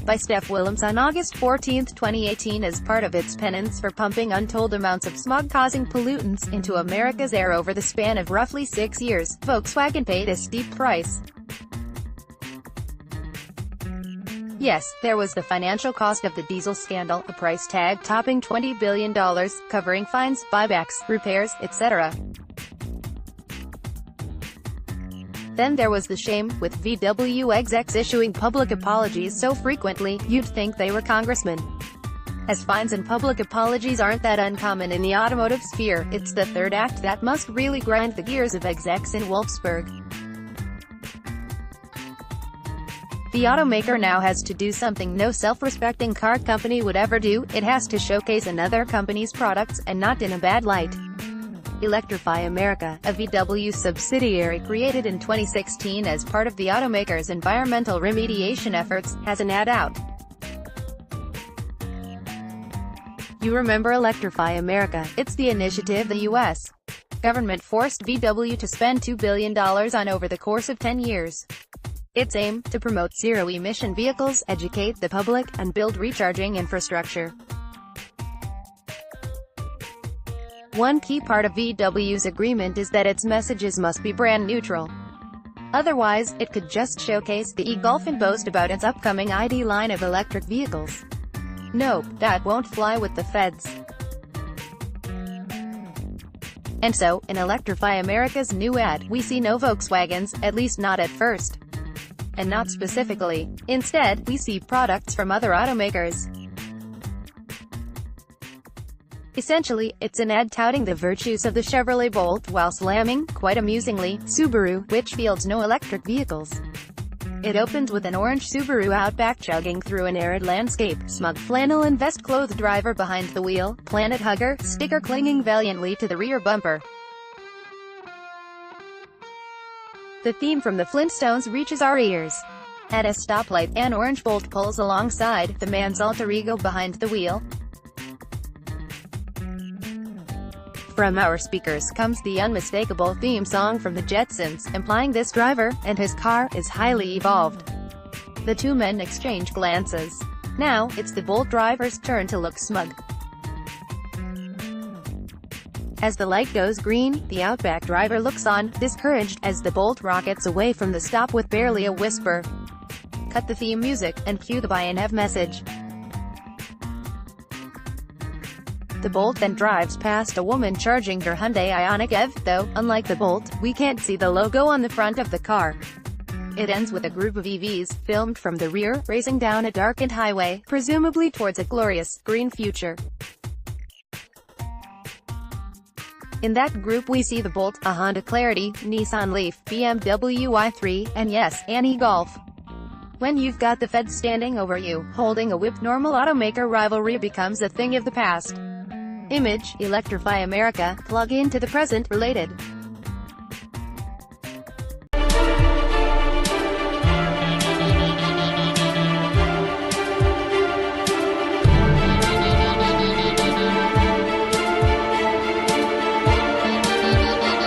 by Steph Willems on August 14, 2018 as part of its penance for pumping untold amounts of smog-causing pollutants into America's air over the span of roughly 6 years. Volkswagen paid a steep price. Yes, there was the financial cost of the diesel scandal, a price tag topping $20 billion, covering fines, buybacks, repairs, etc. Then there was the shame, with VW execs issuing public apologies so frequently, you'd think they were congressmen. As fines and public apologies aren't that uncommon in the automotive sphere, it's the third act that must really grind the gears of execs in Wolfsburg. The automaker now has to do something no self-respecting car company would ever do. It has to showcase another company's products, and not in a bad light. Electrify America, a VW subsidiary created in 2016 as part of the automaker's environmental remediation efforts, has an ad out. You remember Electrify America? It's the initiative the U.S. government forced VW to spend $2 billion on over the course of 10 years. Its aim, to promote zero-emission vehicles, educate the public, and build recharging infrastructure. One key part of VW's agreement is that its messages must be brand neutral. Otherwise, it could just showcase the e-Golf and boast about its upcoming ID line of electric vehicles. Nope, that won't fly with the feds. And so, in Electrify America's new ad, we see no Volkswagens, at least not at first. And not specifically. Instead, we see products from other automakers. Essentially, it's an ad touting the virtues of the Chevrolet Bolt while slamming, quite amusingly, Subaru, which fields no electric vehicles. It opens with an orange Subaru Outback chugging through an arid landscape, smug flannel and vest-clothed driver behind the wheel, planet hugger, sticker clinging valiantly to the rear bumper. The theme from the Flintstones reaches our ears. At a stoplight, an orange Bolt pulls alongside, the man's alter ego behind the wheel. From our speakers comes the unmistakable theme song from the Jetsons, implying this driver, and his car, is highly evolved. The two men exchange glances. Now, it's the Bolt driver's turn to look smug. As the light goes green, the Outback driver looks on, discouraged, as the Bolt rockets away from the stop with barely a whisper. Cut the theme music, and cue the buy and have message. The Bolt then drives past a woman charging her Hyundai Ioniq EV, though, unlike the Bolt, we can't see the logo on the front of the car. It ends with a group of EVs, filmed from the rear, racing down a darkened highway, presumably towards a glorious, green future. In that group we see the Bolt, a Honda Clarity, Nissan Leaf, BMW i3, and yes, an e-Golf. When you've got the feds standing over you, holding a whip, normal automaker rivalry becomes a thing of the past. Image, Electrify America, plug into the present, related.